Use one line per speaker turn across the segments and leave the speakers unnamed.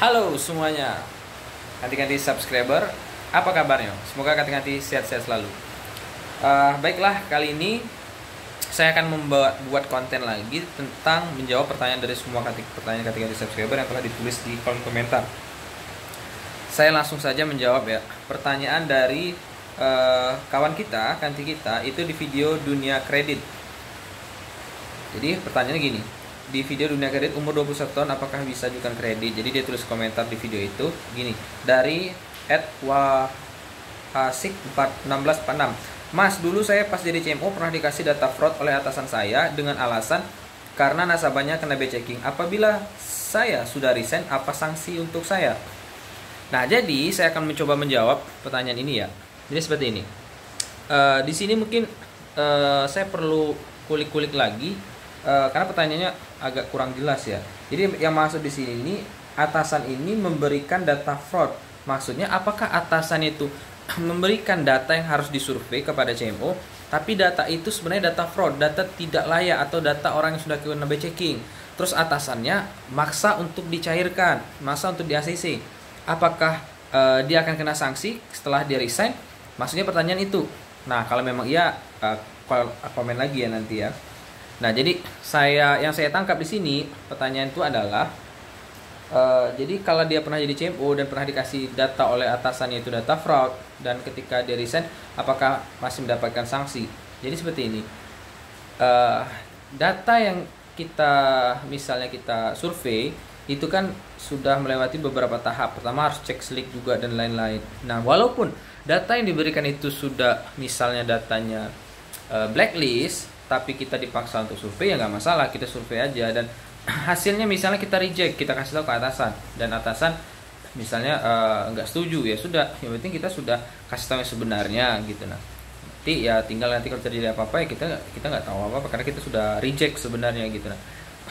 Halo semuanya, ganti-ganti subscriber, apa kabarnya? Semoga ganti-ganti sehat-sehat selalu. Baiklah, kali ini saya akan membuat konten lagi tentang menjawab pertanyaan dari semua pertanyaan ganti-ganti subscriber yang telah ditulis di kolom komentar. Saya langsung saja menjawab ya. Pertanyaan dari kawan kita, kanti kita, itu di video dunia kredit. Jadi pertanyaannya gini, di video dunia kredit umur 21 tahun apakah bisa ajukan kredit? Jadi dia tulis komentar di video itu gini, dari @wahasik1646. Mas, dulu saya pas jadi CMO pernah dikasih data fraud oleh atasan saya dengan alasan karena nasabahnya kena B-checking. Apabila saya sudah resign, apa sanksi untuk saya? Nah, jadi saya akan mencoba menjawab pertanyaan ini ya. Jadi seperti ini. Di sini mungkin saya perlu kulik-kulik lagi karena pertanyaannya agak kurang jelas ya. Jadi yang masuk di sini ini, atasan ini memberikan data fraud. Maksudnya apakah atasan itu memberikan data yang harus disurvei kepada CMO, tapi data itu sebenarnya data fraud, data tidak layak atau data orang yang sudah kena checking. Terus atasannya maksa untuk dicairkan, maksa untuk di ACC. Apakah dia akan kena sanksi setelah dia resign? Maksudnya pertanyaan itu. Nah, kalau memang iya, komen lagi ya nanti ya. Nah, jadi yang saya tangkap di sini pertanyaan itu adalah jadi kalau dia pernah jadi CMO dan pernah dikasih data oleh atasannya itu data fraud, dan ketika dia resign apakah masih mendapatkan sanksi? Jadi seperti ini, data yang misalnya kita survei itu kan sudah melewati beberapa tahap. Pertama harus cek slick juga dan lain-lain. Nah, walaupun data yang diberikan itu sudah misalnya datanya blacklist, tapi kita dipaksa untuk survei, ya nggak masalah, kita survei aja. Dan hasilnya misalnya kita reject, kita kasih tahu ke atasan, dan atasan misalnya nggak setuju, ya sudah, yang penting kita sudah kasih tahu yang sebenarnya gitu. Nah, nanti ya tinggal nanti kalau terjadi apa-apa ya kita nggak tahu apa-apa karena kita sudah reject sebenarnya gitu. Nah,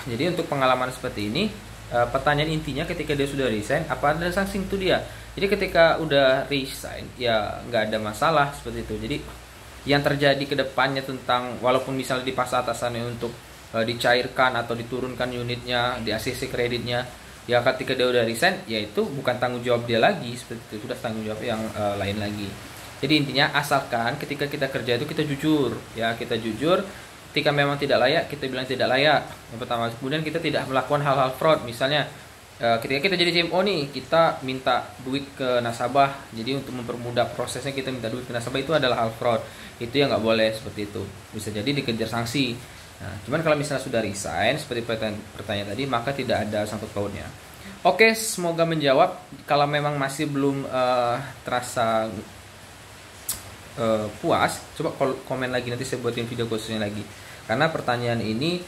jadi untuk pengalaman seperti ini, pertanyaan intinya ketika dia sudah resign, apa ada sanksi itu dia? Jadi ketika udah resign ya nggak ada masalah seperti itu. Jadi yang terjadi ke depannya tentang walaupun misalnya dipaksa atasannya untuk dicairkan atau diturunkan unitnya, di ACC kreditnya, ya ketika dia udah resign, ya itu bukan tanggung jawab dia lagi, seperti itu, sudah tanggung jawab yang lain lagi. Jadi intinya asalkan ketika kita kerja itu kita jujur, ya kita jujur. Ketika memang tidak layak, kita bilang tidak layak. Yang pertama, kemudian kita tidak melakukan hal-hal fraud, misalnya ketika kita jadi CMO nih, kita minta duit ke nasabah. Jadi untuk mempermudah prosesnya kita minta duit ke nasabah, itu adalah hal fraud. Itu yang nggak boleh seperti itu. Bisa jadi dikejar sanksi. Nah, cuman kalau misalnya sudah resign seperti pertanyaan tadi, maka tidak ada sangkut pautnya. Oke, semoga menjawab. Kalau memang masih belum terasa puas, coba komen lagi, nanti saya buatin video khususnya lagi. Karena pertanyaan ini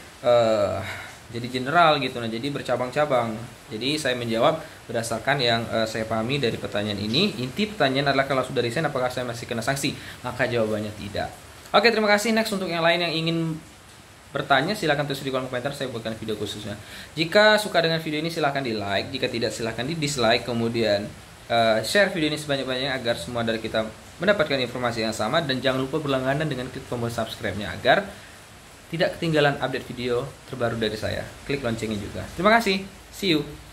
jadi general gitu, nah jadi bercabang-cabang. Jadi saya menjawab berdasarkan yang saya pahami dari pertanyaan ini. Inti pertanyaan adalah kalau sudah resign apakah saya masih kena sanksi? Maka jawabannya tidak. Oke, terima kasih. Next, untuk yang lain yang ingin bertanya silahkan tulis di kolom komentar, saya buatkan video khususnya. Jika suka dengan video ini silahkan di like, jika tidak silahkan di dislike. Kemudian share video ini sebanyak-banyaknya agar semua dari kita mendapatkan informasi yang sama. Dan jangan lupa berlangganan dengan klik tombol subscribe-nya agar tidak ketinggalan update video terbaru dari saya. Klik loncengnya juga. Terima kasih. See you.